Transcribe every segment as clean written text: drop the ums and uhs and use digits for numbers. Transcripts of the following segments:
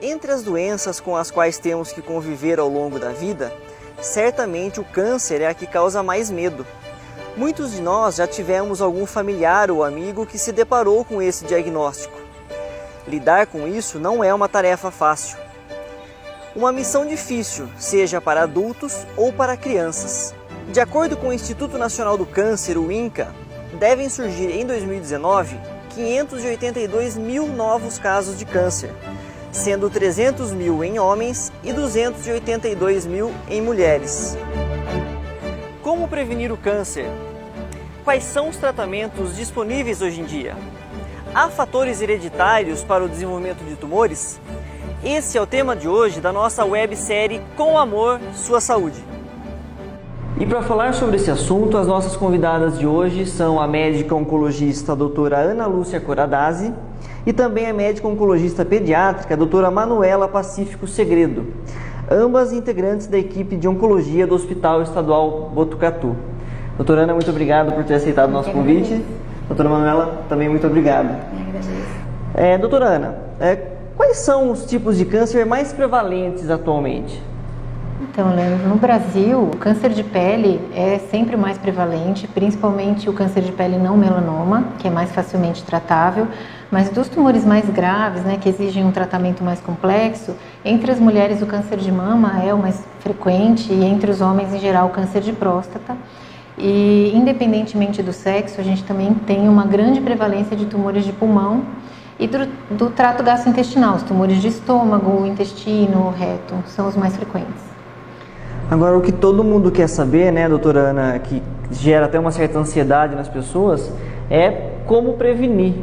Entre as doenças com as quais temos que conviver ao longo da vida, certamente o câncer é a que causa mais medo. Muitos de nós já tivemos algum familiar ou amigo que se deparou com esse diagnóstico. Lidar com isso não é uma tarefa fácil. Uma missão difícil, seja para adultos ou para crianças. De acordo com o Instituto Nacional do Câncer, o INCA, devem surgir em 2019 582 mil novos casos de câncer, sendo 300 mil em homens e 282 mil em mulheres. Como prevenir o câncer? Quais são os tratamentos disponíveis hoje em dia? Há fatores hereditários para o desenvolvimento de tumores? Esse é o tema de hoje da nossa websérie Com Amor, Sua Saúde. E para falar sobre esse assunto, as nossas convidadas de hoje são a médica oncologista a doutora Ana Lúcia Coradazzi e também a médica oncologista pediátrica a doutora Manuela Pacífico Segredo, ambas integrantes da equipe de oncologia do Hospital Estadual Botucatu. Doutora Ana, muito obrigado por ter aceitado o nosso convite. Doutora Manuela, também muito obrigado. Doutora Ana, quais são os tipos de câncer mais prevalentes atualmente? Então, Leandro, no Brasil, o câncer de pele é sempre mais prevalente, principalmente o câncer de pele não melanoma, que é mais facilmente tratável, mas dos tumores mais graves, que exigem um tratamento mais complexo, entre as mulheres o câncer de mama é o mais frequente e entre os homens, em geral, o câncer de próstata. E, independentemente do sexo, a gente também tem uma grande prevalência de tumores de pulmão e do trato gastrointestinal. Os tumores de estômago, intestino, reto, são os mais frequentes. Agora, o que todo mundo quer saber, doutora Ana, que gera até uma certa ansiedade nas pessoas, é como prevenir,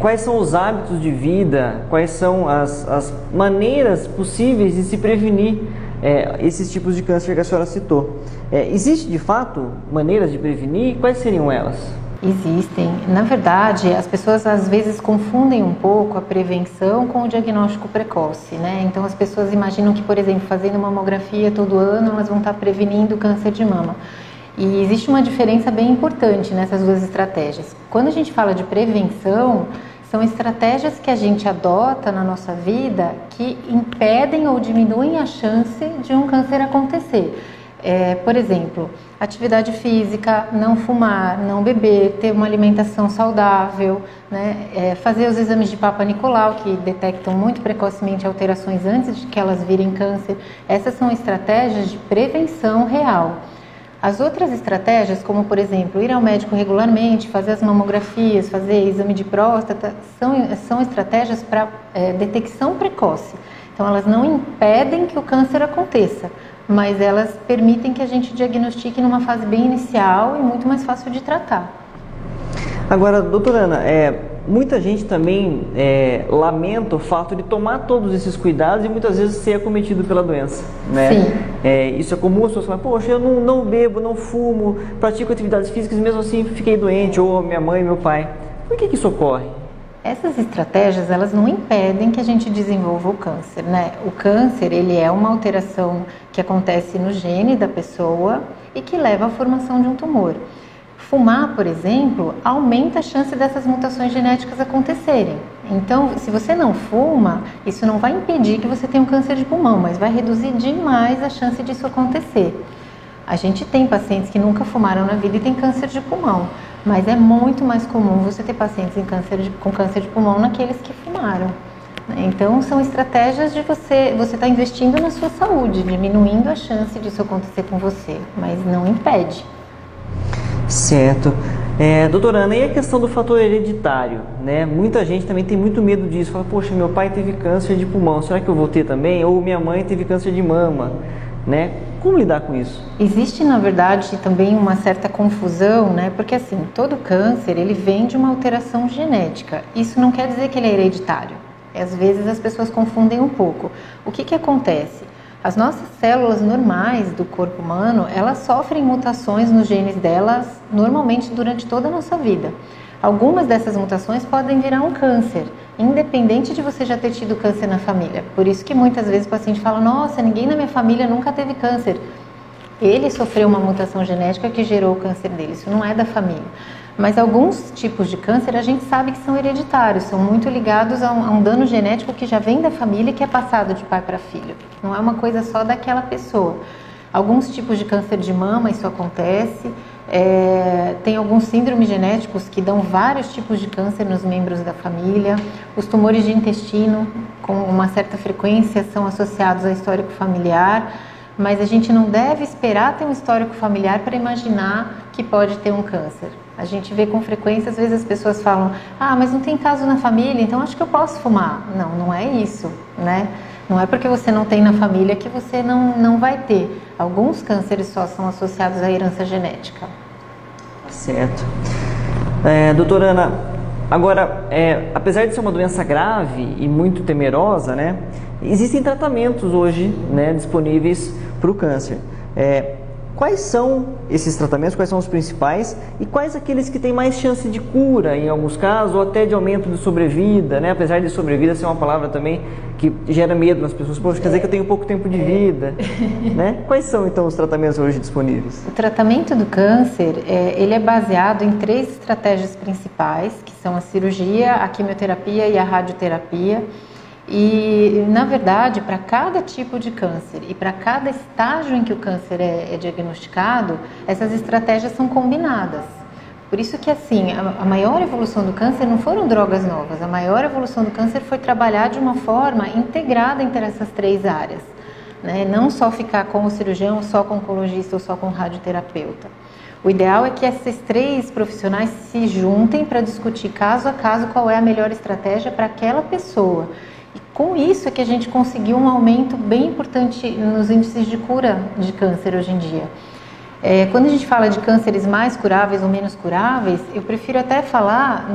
quais são os hábitos de vida, quais são as maneiras possíveis de se prevenir esses tipos de câncer que a senhora citou. Existe, de fato, maneiras de prevenir? Quais seriam elas? Existem. Na verdade, as pessoas às vezes confundem um pouco a prevenção com o diagnóstico precoce, Então as pessoas imaginam que, por exemplo, fazendo mamografia todo ano, elas vão estar prevenindo o câncer de mama. E existe uma diferença bem importante nessas duas estratégias. Quando a gente fala de prevenção, são estratégias que a gente adota na nossa vida que impedem ou diminuem a chance de um câncer acontecer. Por exemplo, atividade física, não fumar, não beber, ter uma alimentação saudável, fazer os exames de Papa Nicolau, que detectam muito precocemente alterações antes de que elas virem câncer. Essas são estratégias de prevenção real. As outras estratégias, como por exemplo, ir ao médico regularmente, fazer as mamografias, fazer exame de próstata, são estratégias para detecção precoce. Então elas não impedem que o câncer aconteça, mas elas permitem que a gente diagnostique numa fase bem inicial e muito mais fácil de tratar. Agora, doutora Ana, muita gente também lamenta o fato de tomar todos esses cuidados e muitas vezes ser acometido pela doença, Sim. Isso é comum, as pessoas falam, poxa, eu não bebo, não fumo, pratico atividades físicas e mesmo assim fiquei doente, ou minha mãe, meu pai. Por que isso ocorre? Essas estratégias, elas não impedem que a gente desenvolva o câncer, O câncer, ele é uma alteração que acontece no gene da pessoa e que leva à formação de um tumor. Fumar, por exemplo, aumenta a chance dessas mutações genéticas acontecerem. Então, se você não fuma, isso não vai impedir que você tenha um câncer de pulmão, mas vai reduzir demais a chance disso acontecer. A gente tem pacientes que nunca fumaram na vida e tem câncer de pulmão, mas é muito mais comum você ter pacientes com câncer de pulmão naqueles que fumaram. Então, são estratégias de você estar investindo na sua saúde, diminuindo a chance disso acontecer com você, mas não impede. Certo. Doutora Ana, e a questão do fator hereditário, Muita gente também tem muito medo disso, fala, poxa, meu pai teve câncer de pulmão, será que eu vou ter também? Ou minha mãe teve câncer de mama, Como lidar com isso? Existe, na verdade, também uma certa confusão, Porque assim, todo câncer, ele vem de uma alteração genética. Isso não quer dizer que ele é hereditário. Às vezes as pessoas confundem um pouco. O que acontece? As nossas células normais do corpo humano, elas sofrem mutações nos genes delas normalmente durante toda a nossa vida. Algumas dessas mutações podem virar um câncer, independente de você já ter tido câncer na família. Por isso que muitas vezes o paciente fala, nossa, ninguém na minha família nunca teve câncer. Ele sofreu uma mutação genética que gerou o câncer dele, isso não é da família. Mas alguns tipos de câncer a gente sabe que são hereditários, são muito ligados a um dano genético que já vem da família e que é passado de pai para filho. Não é uma coisa só daquela pessoa. Alguns tipos de câncer de mama, isso acontece. Tem alguns síndromes genéticos que dão vários tipos de câncer nos membros da família. Os tumores de intestino, com uma certa frequência, são associados a histórico familiar. Mas a gente não deve esperar ter um histórico familiar para imaginar que pode ter um câncer. A gente vê com frequência, às vezes as pessoas falam: ah, mas não tem caso na família, então acho que eu posso fumar. Não, não é isso, né? Não é porque você não tem na família que você não vai ter. Alguns cânceres só são associados à herança genética. Certo. Doutora Ana, agora, apesar de ser uma doença grave e muito temerosa, né, existem tratamentos hoje, né, disponíveis para o câncer. Quais são esses tratamentos, quais são os principais e quais aqueles que têm mais chance de cura em alguns casos ou até de aumento de sobrevida, né? Apesar de sobrevida ser uma palavra também que gera medo nas pessoas, poxa, quer dizer que eu tenho pouco tempo de vida, né? Quais são então os tratamentos hoje disponíveis? O tratamento do câncer, ele é baseado em 3 estratégias principais, que são a cirurgia, a quimioterapia e a radioterapia. E, na verdade, para cada tipo de câncer e para cada estágio em que o câncer é diagnosticado, essas estratégias são combinadas. Por isso que, assim, a maior evolução do câncer não foram drogas novas, a maior evolução do câncer foi trabalhar de uma forma integrada entre essas 3 áreas, né? Não só ficar com o cirurgião, só com o oncologista ou só com o radioterapeuta. O ideal é que esses 3 profissionais se juntem para discutir caso a caso qual é a melhor estratégia para aquela pessoa. E com isso é que a gente conseguiu um aumento bem importante nos índices de cura de câncer hoje em dia. Quando a gente fala de cânceres mais curáveis ou menos curáveis, eu prefiro até falar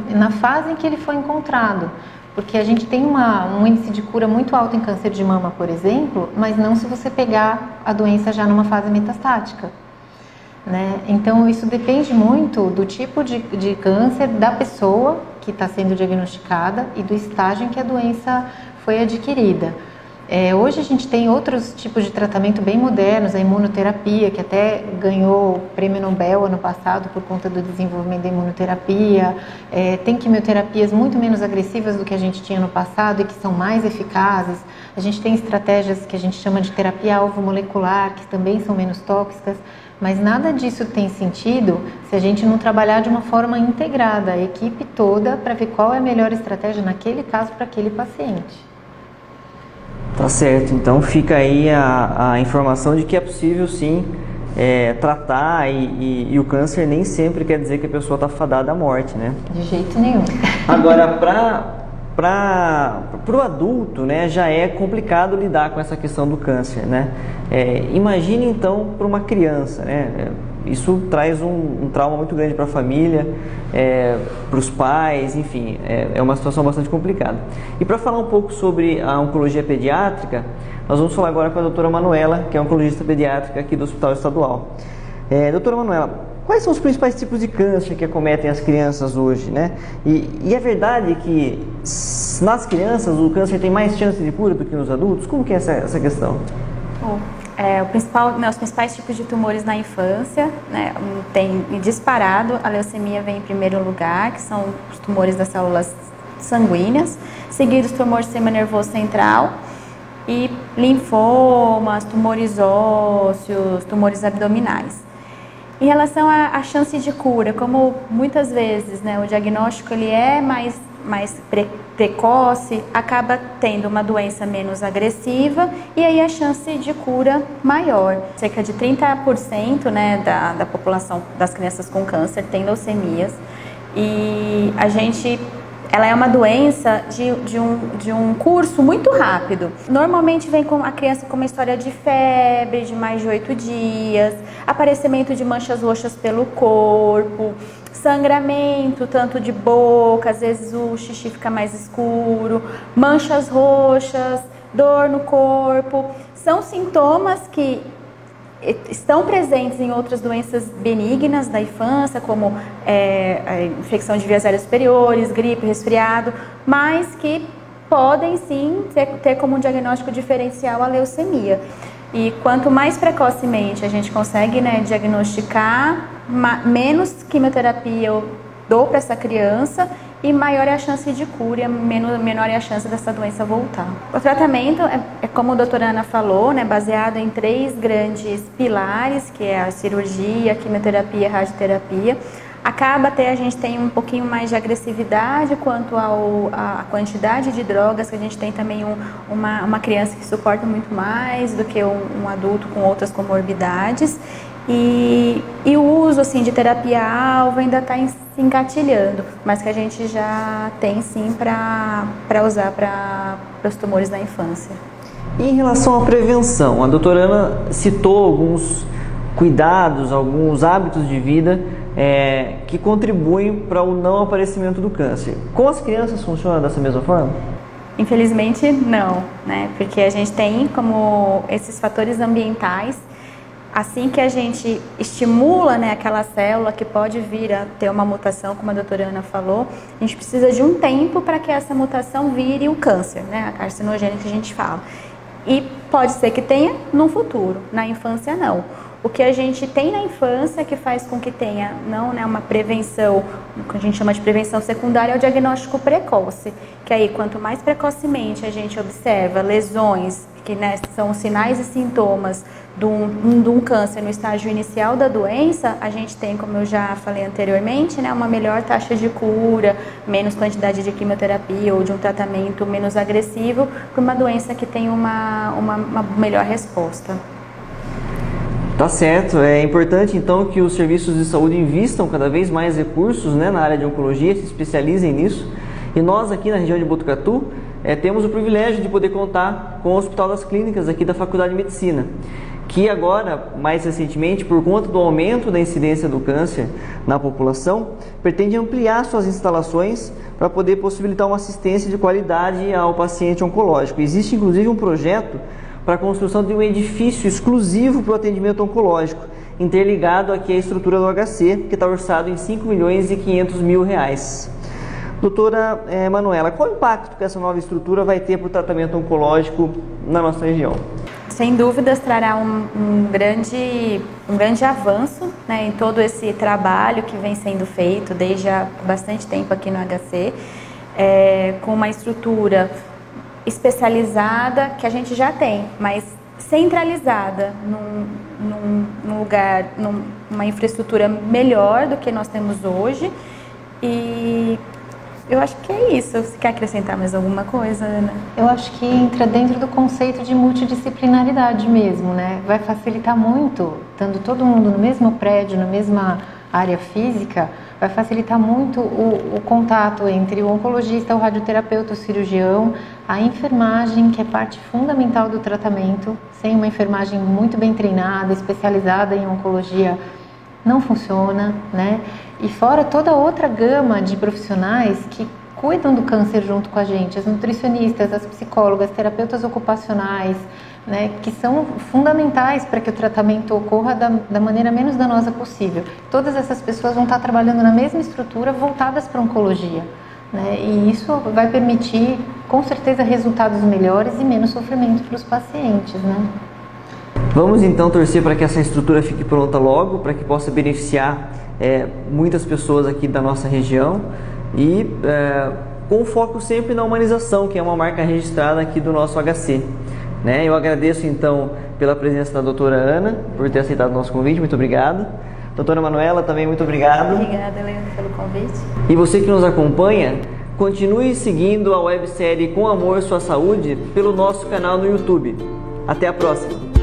na fase em que ele foi encontrado. Porque a gente tem um índice de cura muito alto em câncer de mama, por exemplo, mas não se você pegar a doença já numa fase metastática, né? Então isso depende muito do tipo de câncer da pessoa que está sendo diagnosticada e do estágio em que a doença foi adquirida. Hoje a gente tem outros tipos de tratamento bem modernos, a imunoterapia, que até ganhou o prêmio Nobel ano passado por conta do desenvolvimento da imunoterapia. Tem quimioterapias muito menos agressivas do que a gente tinha no passado e que são mais eficazes. A gente tem estratégias que a gente chama de terapia alvo molecular, que também são menos tóxicas. Mas nada disso tem sentido se a gente não trabalhar de uma forma integrada, a equipe toda, para ver qual é a melhor estratégia naquele caso para aquele paciente. Tá certo, então fica aí a informação de que é possível sim tratar e o câncer nem sempre quer dizer que a pessoa está fadada à morte, né? De jeito nenhum. Agora, para o adulto, né, já é complicado lidar com essa questão do câncer, né? Imagine então para uma criança, né? Isso traz um trauma muito grande para a família, para os pais, enfim, é uma situação bastante complicada. E para falar um pouco sobre a oncologia pediátrica, nós vamos falar agora com a doutora Manuela, que é oncologista pediátrica aqui do Hospital Estadual. Doutora Manuela, quais são os principais tipos de câncer que acometem as crianças hoje, né? E é verdade que nas crianças o câncer tem mais chance de cura do que nos adultos? Como que é essa questão? Os principais tipos de tumores na infância, né, tem disparado, a leucemia vem em primeiro lugar, que são os tumores das células sanguíneas, seguidos tumor do sistema nervoso central e linfomas, tumores ósseos, tumores abdominais. Em relação à chance de cura, como muitas vezes, né, o diagnóstico ele é mais precoce, acaba tendo uma doença menos agressiva e aí a chance de cura maior. Cerca de 30%, né, da população das crianças com câncer tem leucemias e ela é uma doença de um curso muito rápido. Normalmente vem com a criança com uma história de febre de mais de 8 dias, aparecimento de manchas roxas pelo corpo, sangramento tanto de boca, às vezes o xixi fica mais escuro, manchas roxas, dor no corpo. São sintomas que estão presentes em outras doenças benignas da infância, como a infecção de vias aéreas superiores, gripe, resfriado, mas que podem sim ter como um diagnóstico diferencial a leucemia. E quanto mais precocemente a gente consegue, né, diagnosticar menos quimioterapia eu dou para essa criança e maior é a chance de cura, menor é a chance dessa doença voltar. O tratamento é como a doutora Ana falou, né, baseado em 3 grandes pilares, que é a cirurgia, a quimioterapia e a radioterapia. Acaba até a gente tem um pouquinho mais de agressividade quanto à quantidade de drogas, que a gente tem também uma criança que suporta muito mais do que um adulto com outras comorbidades. E o uso assim, de terapia-alvo ainda está se engatilhando, mas que a gente já tem sim para usar para os tumores da infância. E em relação à prevenção, a doutora Ana citou alguns cuidados, alguns hábitos de vida que contribuem para o não aparecimento do câncer. Com as crianças funciona dessa mesma forma? Infelizmente não, né? Porque a gente tem como esses fatores ambientais. Assim que a gente estimula, né, aquela célula que pode vir a ter uma mutação, como a doutora Ana falou, a gente precisa de um tempo para que essa mutação vire o câncer, né, a carcinogênica que a gente fala. E pode ser que tenha no futuro, na infância não. O que a gente tem na infância que faz com que tenha não, né, uma prevenção, o que a gente chama de prevenção secundária, é o diagnóstico precoce, que aí quanto mais precocemente a gente observa lesões, que né, são sinais e sintomas de um câncer no estágio inicial da doença, a gente tem, como eu já falei anteriormente, né, uma melhor taxa de cura, menos quantidade de quimioterapia ou de um tratamento menos agressivo para uma doença que tem uma melhor resposta. Tá certo, é importante então que os serviços de saúde invistam cada vez mais recursos, né, na área de oncologia, se especializem nisso. E nós aqui na região de Botucatu temos o privilégio de poder contar com o Hospital das Clínicas aqui da Faculdade de Medicina, que agora, mais recentemente, por conta do aumento da incidência do câncer na população, pretende ampliar suas instalações para poder possibilitar uma assistência de qualidade ao paciente oncológico. Existe inclusive um projeto para a construção de um edifício exclusivo para o atendimento oncológico, interligado aqui à estrutura do HC, que está orçado em R$5.500.000. Doutora Manuela, qual o impacto que essa nova estrutura vai ter para o tratamento oncológico na nossa região? Sem dúvidas trará um grande avanço, né, em todo esse trabalho que vem sendo feito desde há bastante tempo aqui no HC, com uma estrutura especializada que a gente já tem, mas centralizada num lugar, numa infraestrutura melhor do que nós temos hoje. E eu acho que é isso. Você quer acrescentar mais alguma coisa, Ana? Eu acho que entra dentro do conceito de multidisciplinaridade mesmo, né? Vai facilitar muito, estando todo mundo no mesmo prédio, na mesma área física, vai facilitar muito o contato entre o oncologista, o radioterapeuta, o cirurgião, a enfermagem, que é parte fundamental do tratamento. Sem uma enfermagem muito bem treinada, especializada em oncologia, não funciona, né? E fora toda outra gama de profissionais que cuidam do câncer junto com a gente, as nutricionistas, as psicólogas, terapeutas ocupacionais, né, que são fundamentais para que o tratamento ocorra da maneira menos danosa possível. Todas essas pessoas vão estar trabalhando na mesma estrutura, voltadas para a oncologia, né, e isso vai permitir, com certeza, resultados melhores e menos sofrimento para os pacientes, né? Vamos então torcer para que essa estrutura fique pronta logo, para que possa beneficiar muitas pessoas aqui da nossa região e com foco sempre na humanização, que é uma marca registrada aqui do nosso HC. Eu agradeço então pela presença da doutora Ana, por ter aceitado o nosso convite, muito obrigado. Doutora Manuela, também muito obrigado. Obrigada, Leandro, pelo convite. E você que nos acompanha, continue seguindo a websérie Com Amor Sua Saúde pelo nosso canal no YouTube. Até a próxima!